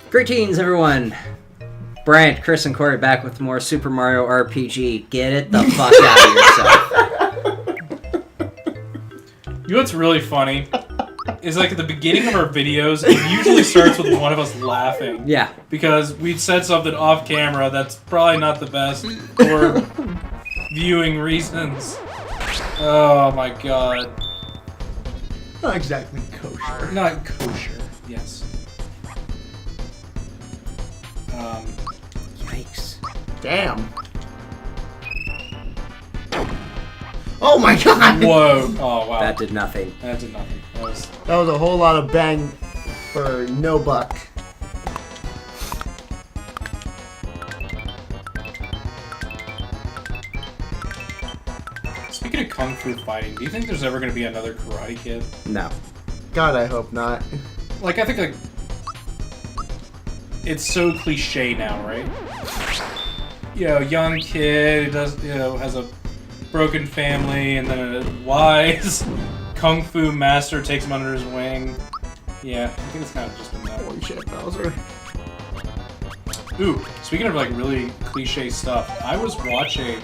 Greetings, everyone. Bryant, Chris, and Corey back with more Super Mario RPG. Get it the fuck out of yourself. You know what's really funny? Is like at the beginning of our videos, it usually starts with one of us laughing. Yeah. Because we'd said something off camera that's probably not the best for viewing reasons. Oh my god. Not exactly kosher. Not kosher. Yes. Yikes. Damn. Oh my god! Whoa. Oh wow. That did nothing. That did nothing. That was a whole lot of bang for no buck. Speaking of kung fu fighting, do you think there's ever going to be another Karate Kid? No. God, I hope not. Like, I think, like, it's so cliche now, right? You know, young kid, does, you know, has a broken family, and then a wise kung fu master takes him under his wing. Yeah, I think it's kind of just been that. Holy shit, Bowser. Ooh, speaking of, like, really cliche stuff, I was watching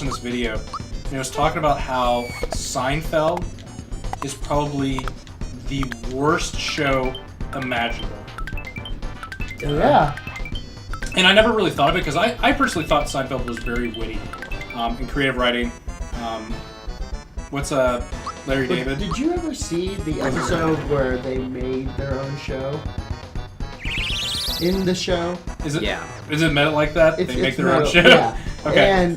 this video, and it was talking about how Seinfeld is probably the worst show imaginable. Yeah. And I never really thought of it, because I personally thought Seinfeld was very witty in creative writing. What's Larry But David? did you ever see the episode where they made their own show? In the show? Is it? Yeah. Is it meant like that? They make their own show? Yeah. Okay. And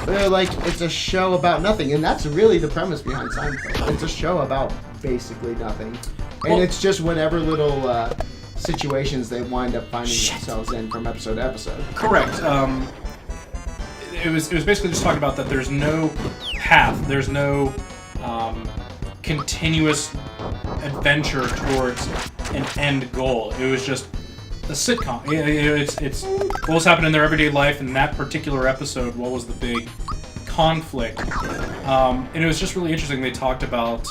they're like, it's a show about nothing, and that's really the premise behind Seinfeld. It's a show about basically nothing, and Well- it's just whatever little situations they wind up finding themselves in from episode to episode. Correct. It was basically just talking about that there's no path, there's no continuous adventure towards an end goal. It was just a sitcom. It's what was happening in their everyday life in that particular episode. What was the big conflict? And it was just really interesting. They talked about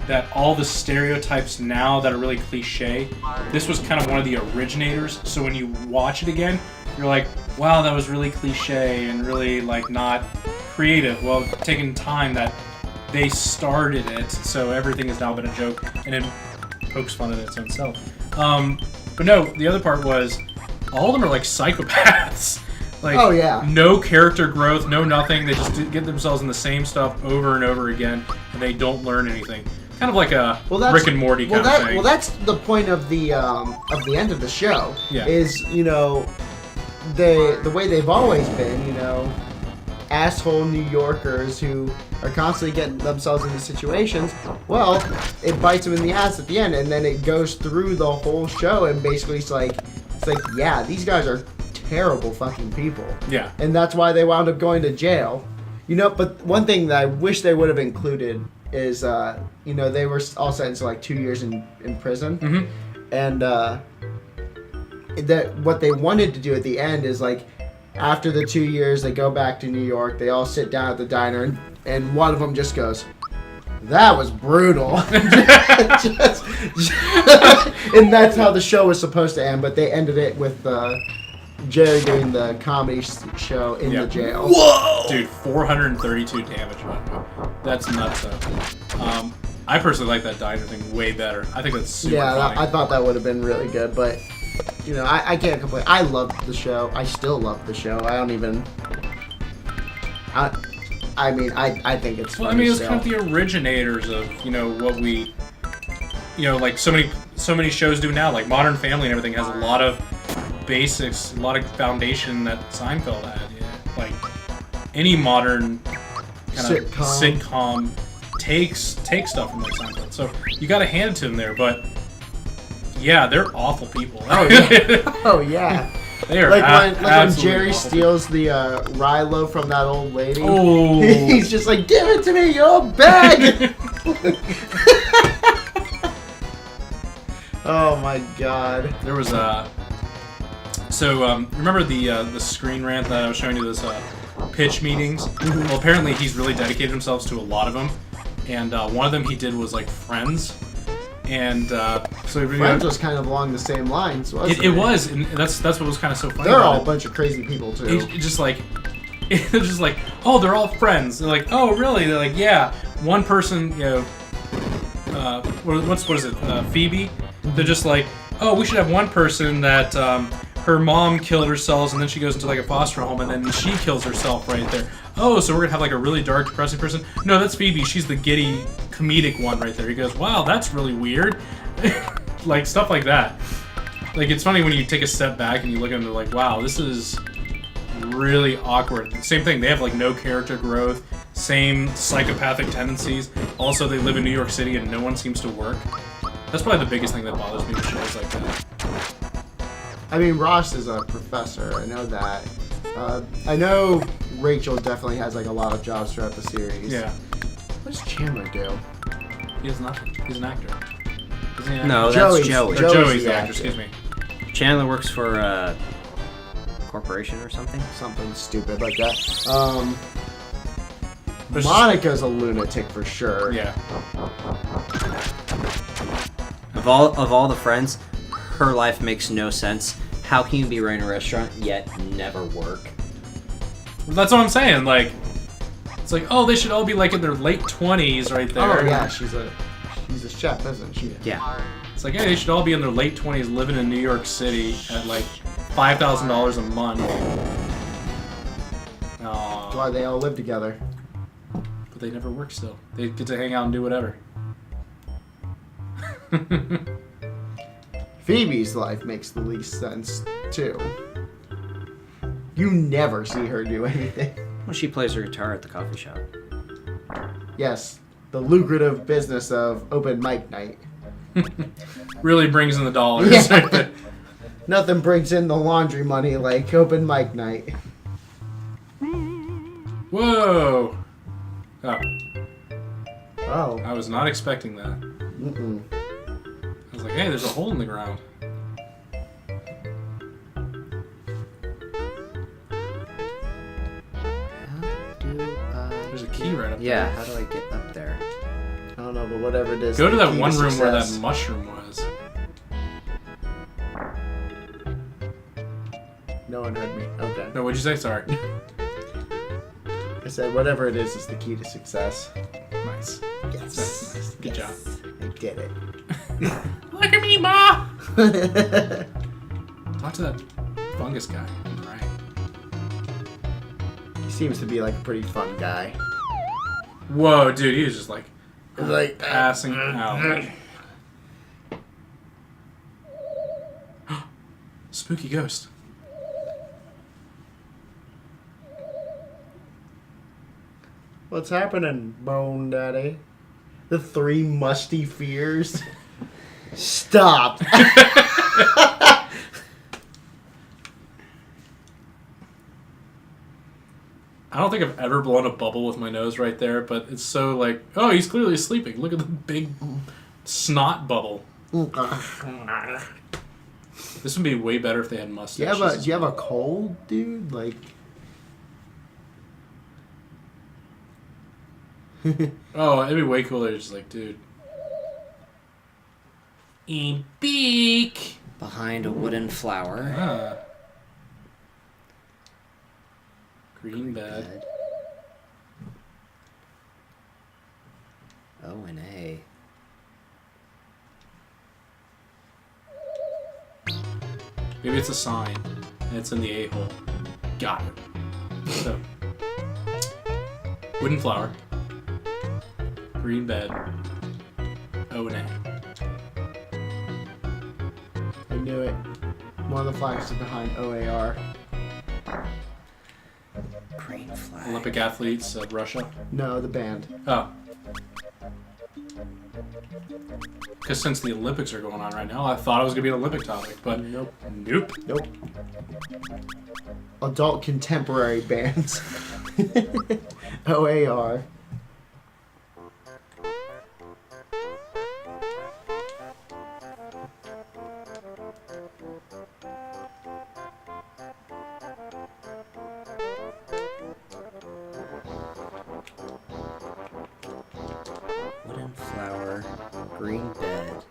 that all the stereotypes now that are really cliche, this was kind of one of the originators. So when you watch it again, you're like, wow, that was really cliche and really like not creative. Well, taking time that they started it, so everything has now been a joke, and it pokes fun at its own self. But no, the other part was all of them are like psychopaths. Like, Oh, yeah. no character growth, no nothing. They just get themselves in the same stuff over and over again, and they don't learn anything. Kind of like a Rick and Morty kind of thing. Well, that's the point of the end of the show. Yeah. Is, you know, the way they've always been, you know, asshole New Yorkers who are constantly getting themselves into situations. Well, it bites them in the ass at the end, and then it goes through the whole show, and basically it's like, yeah, these guys are terrible fucking people. Yeah. And that's why they wound up going to jail. You know, but one thing that I wish they would have included is, you know, they were all sentenced to like 2 years in prison. Mhm. And that what they wanted to do at the end is like, after the 2 years, they go back to New York. They all sit down at the diner, and one of them just goes, "That was brutal." And that's how the show was supposed to end, but they ended it with Jerry doing the comedy show in the jail. Whoa! Dude, 432 damage. That's nuts, though. I personally like that diner thing way better. I think that's super funny. I thought that would have been really good, but you know, I can't complain. I loved the show. I still love the show. I don't even. I mean, I think it's funny. Well, I mean, it's still. kind of the originators of, you know, what we, you know, like so many shows do now. Like Modern Family and everything has a lot of basics, a lot of foundation that Seinfeld had. Yeah. Like any modern kind of sitcom takes stuff from like Seinfeld. So you got to hand it to them there, but yeah, they're awful people. Oh yeah. Oh yeah. They are like when Jerry awful. steals the Rilo from that old lady. Oh. He's just like, "Give it to me, you old bag!" Oh my god. There was remember the Screen Rant that I was showing you, those pitch meetings? Well, apparently he's really dedicated himself to a lot of them, and one of them he did was like Friends, And so Friends was kind of along the same lines, wasn't it? it was, and that's what was kind of so funny. They're about all it. a bunch of crazy people too. It's just like, it's just like, oh, they're all friends. They're like, oh, really? They're like, yeah. One person, you know, what is it? Phoebe. They're just like, oh, we should have one person that her mom killed herself, and then she goes into like a foster home, and then she kills herself right there. Oh, so we're gonna have like a really dark, depressing person? No, that's Phoebe. She's the giddy, comedic one right there. He goes, wow, that's really weird. Like stuff like that. Like it's funny when you take a step back and you look at them, they're like, wow, this is really awkward. Same thing, they have like no character growth, same psychopathic tendencies. Also, they live in New York City and no one seems to work. That's probably the biggest thing that bothers me with shows like that. I mean, Ross is a professor. I know that. I know Rachel definitely has like a lot of jobs throughout the series. Yeah. What does Chandler do? He has nothing. He's an actor. Isn't he an No, actor? that's Joey's- Joey. Or Joey's Joey's the the actor, actor. excuse me. Chandler works for a corporation or something. Something stupid like that. But it's Monica's a lunatic for sure. Yeah. Of all the friends, her life makes no sense. How can you be running a restaurant yet never work? That's what I'm saying. Like, it's like, oh, they should all be like in their late 20s right there. Oh yeah, she's a chef, isn't she? Yeah. It's like, hey, they should all be in their late 20s living in New York City at like $5,000 a month. That's why they all live together. But they never work still. They get to hang out and do whatever. Phoebe's life makes the least sense too. You never see her do anything. Well, she plays her guitar at the coffee shop. Yes, the lucrative business of open mic night. Really brings in the dollars. Yeah. Nothing brings in the laundry money like open mic night. Whoa! Oh, Oh. I was not expecting that. Mm-mm. I was like, hey, there's a hole in the ground. There's a key right up Yeah, there. how do I get up there? I don't know, but whatever it is. Go to the that key one room where that success. mushroom was. No one heard me. Okay. No, what'd you say? Sorry. I said whatever it is the key to success. Nice. Yes. That's nice. Good job. I did it. Look at me, Ma! Talk to that fungus guy. Right. He seems to be like a pretty fun guy. Whoa, dude, he was just like Like passing out. Spooky ghost. What's happening, Bone Daddy? The three musty fears. Stop. I don't think I've ever blown a bubble with my nose right there, but it's so like, oh, he's clearly sleeping. Look at the big snot bubble. This would be way better if they had Do mustaches. you have a cold, dude? Like. Oh, it'd be way cooler. Just like, dude. E beak. Behind a wooden flower. Ah. Green bed. Bed. O and A. Maybe it's a sign, and it's in the A-hole. Got it. So, wooden flower. Green bed. O and A. I knew it. One of the flags is behind OAR. Green flag. Olympic athletes of Russia. No, the band. Oh. Because since the Olympics are going on right now, I thought it was going to be an Olympic topic, but Nope. nope. Nope. Adult contemporary bands. OAR. Wooden flower. Green bed.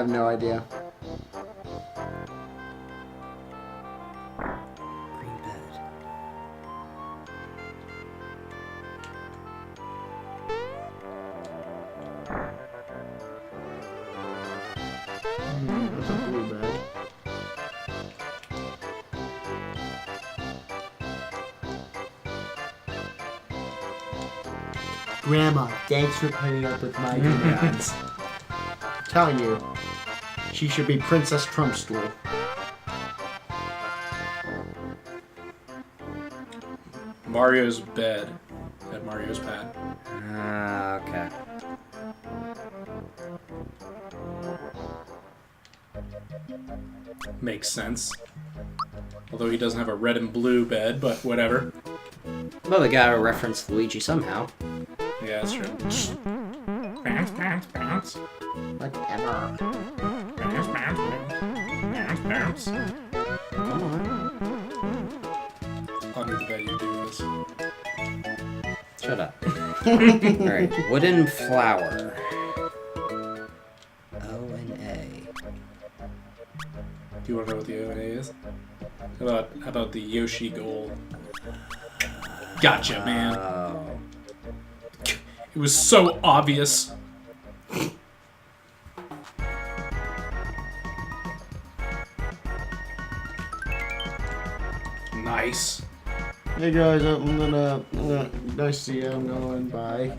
have no idea. Green bed. That's a blue bed. Grandma, thanks for putting up with my demands. Telling you, she should be Princess Trumpstool. Mario's bed at Mario's pad. Okay. Makes sense. Although he doesn't have a red and blue bed, but whatever. Well, they gotta reference Luigi somehow. Yeah, that's true. Bounce, bounce, bounce. Whatever. Bounce, bounce, bounce, bounce. Come on. Under the bed you do this. Shut up. Alright, wooden flower. O and A. Do you want to know what the O and A is? How about the Yoshi goal? Gotcha, man. Oh. It was so obvious. Nice. Hey guys, I'm gonna nice to see you. I'm going bye.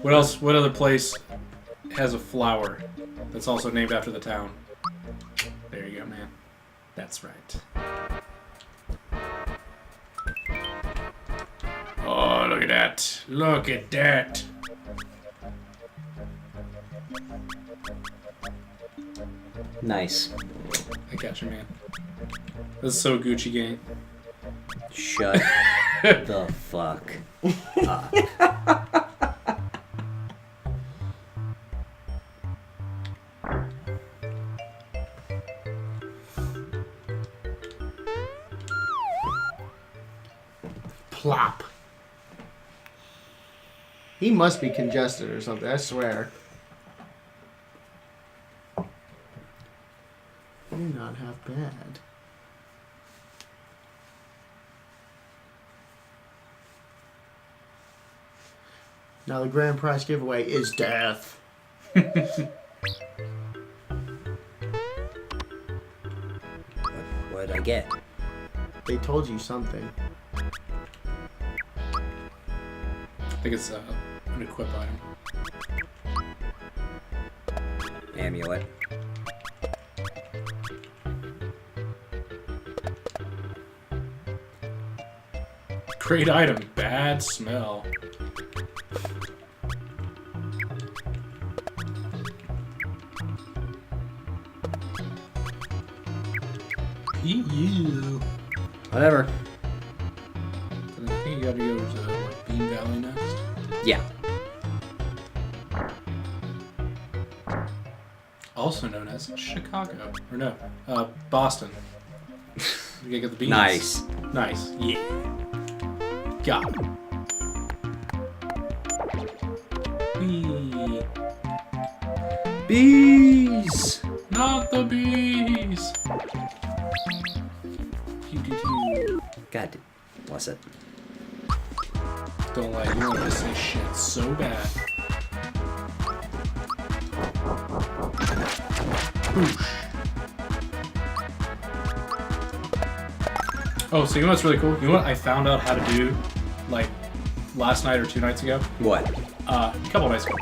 What else? What other place has a flower that's also named after the town? There you go, man. That's right. Oh, look at that. Look at that. Nice. I got you, man. This is so Gucci gang. Shut the fuck up. Plop. He must be congested or something, I swear. You're not half bad. Now the grand prize giveaway is death. What'd I get? They told you something. I think it's an equip item. Amulet. Great item. Bad smell. You. Whatever. I think you gotta go to what, Bean Valley next. Yeah. Also known as Chicago. Or no, Boston. You gotta get the beans. Nice. Nice. Yeah. Got it. Whee. Bees! Not the bees! Pew. God, what's it? Don't lie, you want to say shit so bad. Oosh. Oh, so you know what's really cool? You know what I found out how to do, like, last night or 2 nights ago? What? A couple nights ago.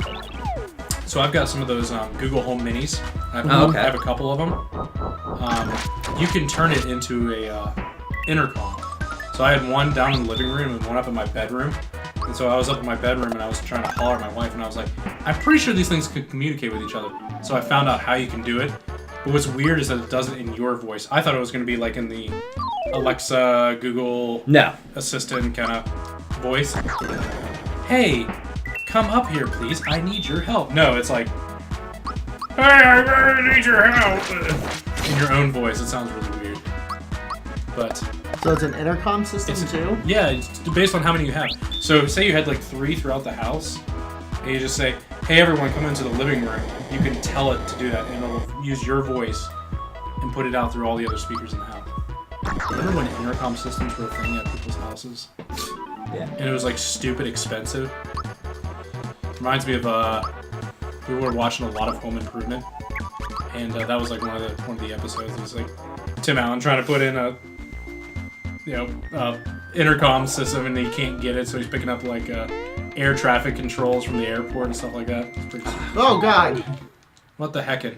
So I've got some of those Google Home Minis. I have a couple of them. You can turn it into a intercom. So I had one down in the living room and one up in my bedroom. And so I was up in my bedroom and I was trying to holler at my wife and I was like, I'm pretty sure these things could communicate with each other. So I found out how you can do it. But what's weird is that it does it in your voice. I thought it was going to be like in the Alexa, Google Assistant kind of voice. Hey, come up here, please. I need your help. No, it's like, hey, I really need your help. In your own voice. It sounds really weird. But So it's an intercom system too? yeah, it's based on how many you have. So say you had like 3 throughout the house, and you just say, hey everyone, come into the living room, you can tell it to do that, and it'll use your voice and put it out through all the other speakers in the house. Remember when intercom systems were a thing at people's houses? Yeah. And it was like stupid expensive. Reminds me of we were watching a lot of Home Improvement, and that was like one of the episodes. It was like Tim Allen trying to put in a intercom system, and he can't get it, so he's picking up like air traffic controls from the airport and stuff like that. It's pretty stupid. Oh God! What the heckin'?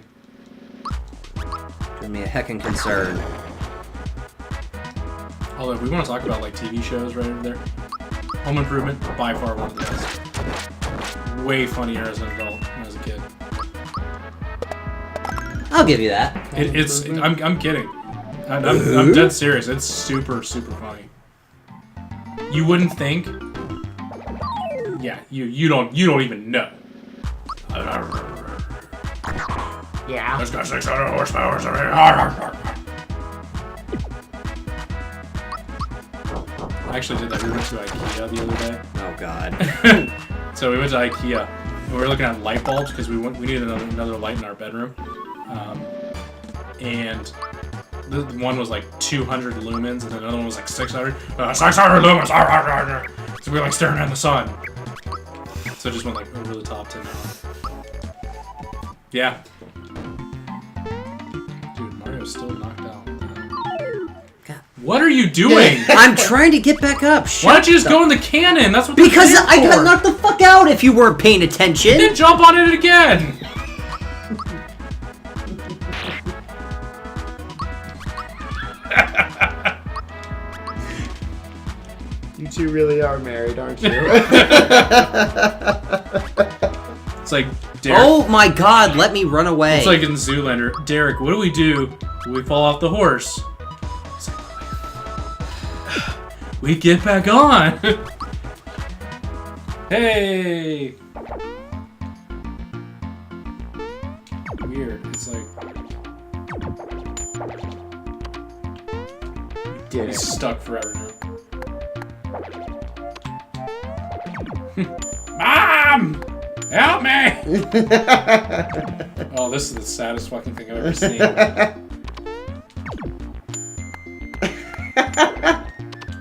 Give me a heckin' concern. Although if we want to talk about like TV shows right over there, Home Improvement by far one of the best. Way funnier as an adult than as a kid. I'll give you that. I'm kidding. I'm dead serious. It's super funny. You wouldn't think. Yeah, you don't even know. Yeah. This got 600 horsepower. I actually did that. We went to IKEA the other day. Oh God. So we went to IKEA and we were looking at light bulbs because we needed another light in our bedroom. And the one was like 200 lumens and another one was like 600. 600 lumens! So we were like staring at the sun. So it just went like over the top to now. Yeah. Dude, Mario's still knocked out. God. What are you doing? I'm trying to get back up. Why don't you just go in the cannon? That's what Because they're I for. got knocked the fuck out if you weren't paying attention. Then jump on it again! You two really are married, aren't you? It's like, Derek. Oh my God, let me run away. It's like in Zoolander. Derek, what do we do when we fall off the horse? It's like, we get back on. Hey. Weird. It's like Did he's it. stuck forever now. Mom! Help me! Oh, this is the saddest fucking thing I've ever seen.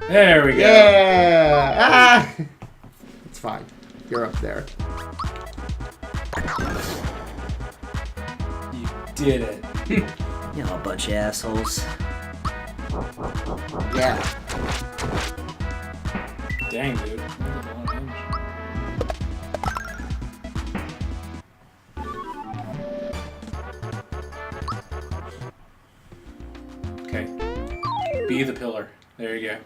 There we go. Yeah! Ah! It's fine. You're up there. You did it. You know, a bunch of assholes. Yeah. Dang, dude. Okay. Be the pillar. There you go.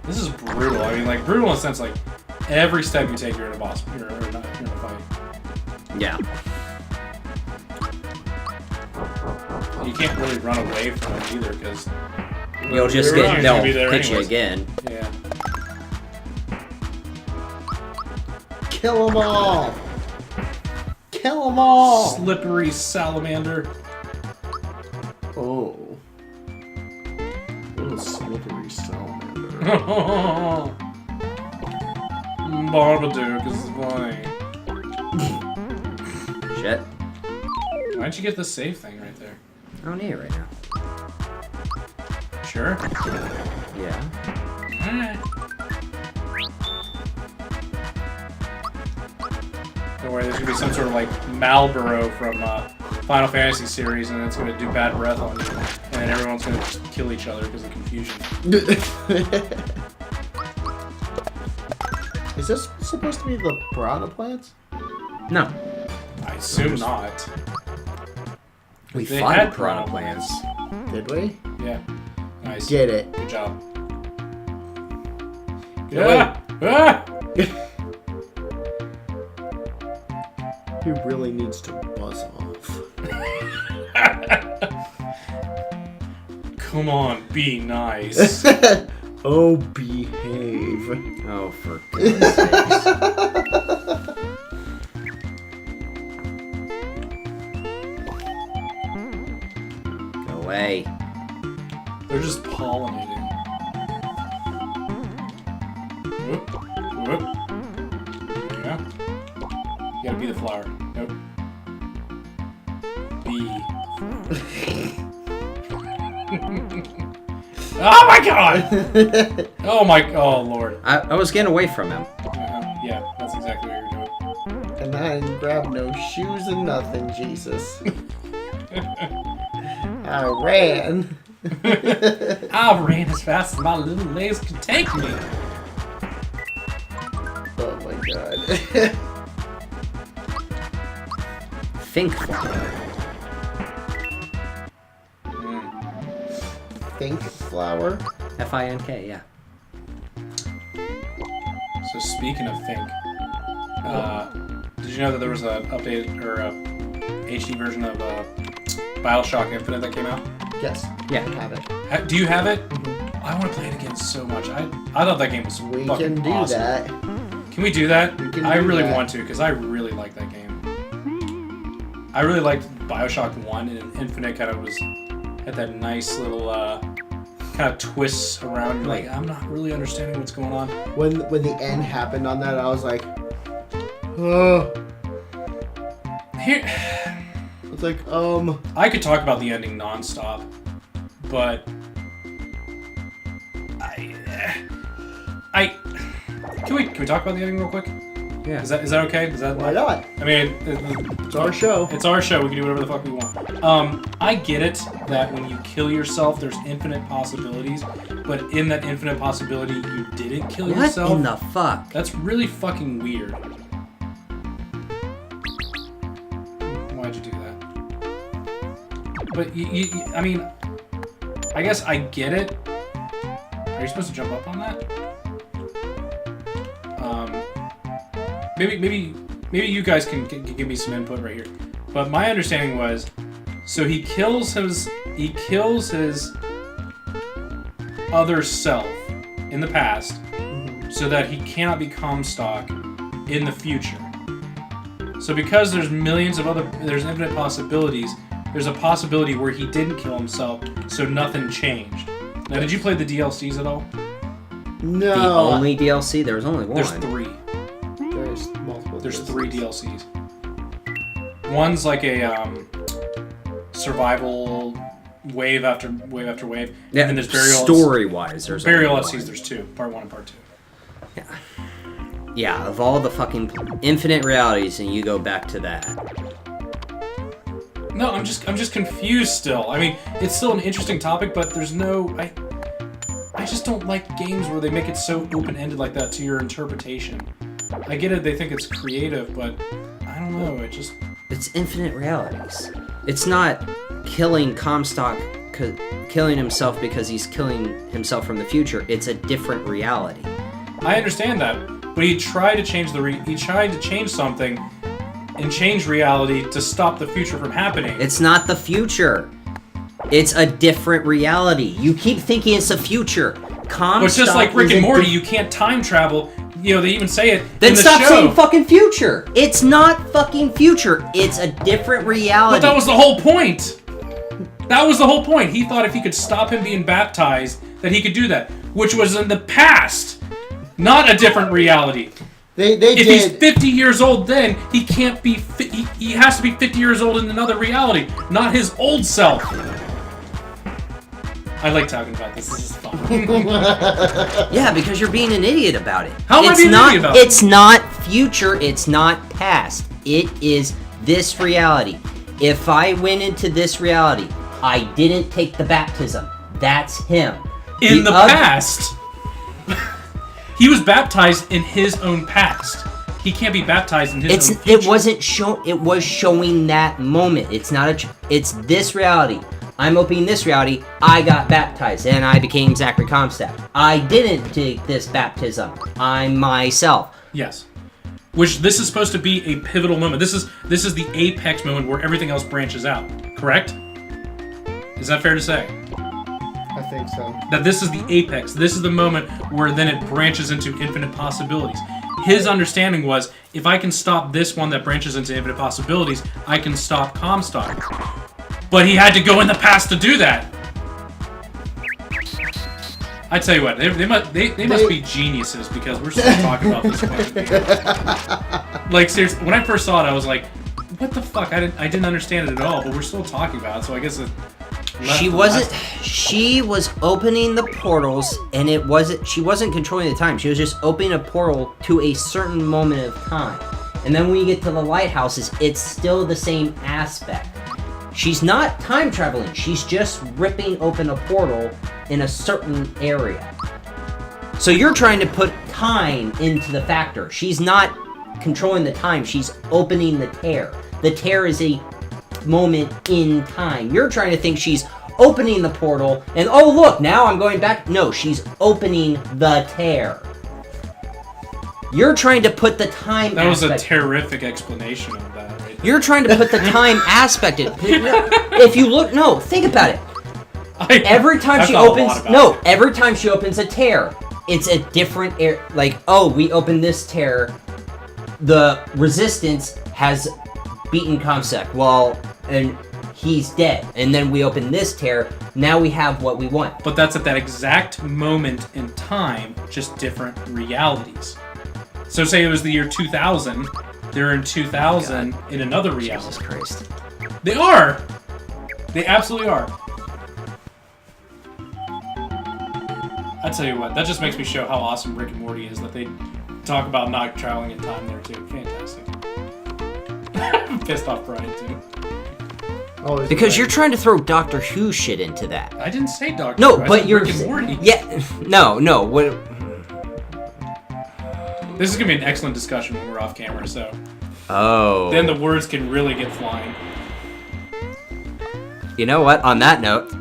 This is brutal. I mean, like, brutal in a sense, like, every step you take, you're in a boss. You're in a fight. Yeah. You can't really run away from it either, because You'll just You're get, gonna they'll be there hit you anyways. again. yeah. Kill them all! Kill them all! Slippery salamander. Oh. What a slippery salamander. Marmaduke is funny. Shit. Why'd you get the save thing right there? I don't need it right now. Sure. Yeah. Alright. Don't worry, there's gonna be some sort of like Marlboro from Final Fantasy series, and it's gonna do bad breath on you, and then everyone's gonna just kill each other because of confusion. Is this supposed to be the piranha plants? No. I assume not. We They fought had piranha piranha plants. Did we? Yeah. Nice. Get it. Good job. Wait. Yeah. Ah! He really needs to buzz off. Come on, be nice. Oh, behave. Oh, for goodness sakes. Go away. They're just pollinating. Whoop, whoop. Yeah. Be the flower. Nope. Be. Oh my god! Oh lord. I was getting away from him. Yeah, that's exactly what you're doing. And I didn't grab no shoes and nothing, Jesus. I ran. I ran as fast as my little legs could take me. Oh my god. Think flower. Think flower? F-I-N-K, yeah. So speaking of Think, did you know that there was an updated or a HD version of BioShock Infinite that came out? Yes. Yeah. I have it. Do you have it? I want to play it again so much. I thought that game was We fucking can do awesome. that. Can we do that? We can I do really that. want to because I really like that game. I really liked BioShock 1 and Infinite kind of had that nice little kind of twists around. You're like, I'm not really understanding what's going on. When the end happened on that, I was like, oh. Here, It's like, I could talk about the ending nonstop, but can we talk about the ending real quick? Yeah. Is that okay? Is that why not? I mean, It's our show. It's our show. We can do whatever the fuck we want. I get it that when you kill yourself, there's infinite possibilities, but in that infinite possibility, you didn't kill What yourself. in the fuck? That's really fucking weird. Why'd you do that? But I mean, I guess I get it. Are you supposed to jump up on that? Maybe you guys can give me some input right here. But my understanding was, so he kills his other self in the past, so that he cannot be Comstock in the future. So because there's infinite possibilities, there's a possibility where he didn't kill himself, so nothing changed. Now, did you play the DLCs at all? No. The only DLC? There was only one. There's 3. There's multiple. There's 3 DLCs. One's like a survival wave after wave. Yeah, And then there's burial. story-wise, there's Burial only LCs. one. There's 2. Part 1 and Part 2. Yeah. Yeah, of all the fucking infinite realities, and you go back to that. No, I'm just confused still. I mean, it's still an interesting topic, but there's no. I just don't like games where they make it so open-ended like that to your interpretation. I get it, they think it's creative, but I don't know, it just... It's infinite realities. It's not killing Comstock, killing himself because he's killing himself from the future. It's a different reality. I understand that, but he tried to change something and change reality to stop the future from happening. It's not the future. It's a different reality. You keep thinking it's the future. Comstock. But it's just like Rick is and a Morty, you can't time travel. You know, they even say it Then in the stop show. saying fucking future. It's not fucking future. It's a different reality. But that was the whole point. That was the whole point. He thought if he could stop him being baptized, that he could do that, which was in the past, not a different reality. They If did. he's 50 years old, then he can't be. He has to be 50 years old in another reality, not his old self. I like talking about this. This is fun. Yeah, because you're being an idiot about it. How am I being an idiot about it? It's not future. It's not past. It is this reality. If I went into this reality, I didn't take the baptism. That's him. In the other- past, he was baptized in his own past. He can't be baptized in his own future. It wasn't show. It was showing that moment. It's not a. It's this reality. I'm opening this reality. I got baptized and I became Zachary Comstock. I didn't take this baptism. I'm myself. Yes. Which this is supposed to be a pivotal moment. This is the apex moment where everything else branches out. Correct? Is that fair to say? I think so. That this is the apex. This is the moment where then it branches into infinite possibilities. His understanding was, if I can stop this one that branches into infinite possibilities, I can stop Comstock. But he had to go in the past to do that. I tell you what, they must be geniuses because we're still talking about this fucking game. Like seriously, when I first saw it, I was like, "What the fuck?" I didn't understand it at all, but we're still talking about it. So I guess it. She wasn't. She was opening the portals, and it wasn't. She wasn't controlling the time. She was just opening a portal to a certain moment of time. And then when you get to the lighthouses, it's still the same aspect. She's not time traveling. She's just ripping open a portal in a certain area. So you're trying to put time into the factor. She's not controlling the time. She's opening the tear. The tear is a moment in time. You're trying to think she's opening the portal and, oh look, now I'm going back. No, she's opening the tear. You're trying to put the time That was aspect. a terrific explanation of that, right? You're trying to put the time aspect in. If you look, no, think about it. Every time she opens, no, every time she opens a tear, it's a different air. Like, oh, we open this tear, the resistance has beaten Comsec, well, and he's dead. And then we open this tear, now we have what we want. But that's at that exact moment in time, just different realities. So say it was the year 2000, they're in 2000 in another reality. Jesus Christ. They are! They absolutely are. I tell you what, that just makes me show how awesome Rick and Morty is, that they talk about not traveling in time there too. Fantastic. I'm pissed off Brian too. Always Because right. you're trying to throw Doctor Who shit into that. I didn't say Doctor No, Who, I but said you're... Rick and Morty. Yeah, no, what... This is gonna be an excellent discussion when we're off camera, so Oh. then the words can really get flying. You know what? On that note,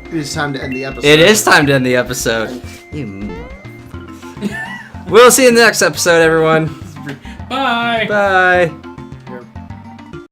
It is time to end the episode. it is time to end the episode. We'll see you in the next episode, everyone. Bye! Bye.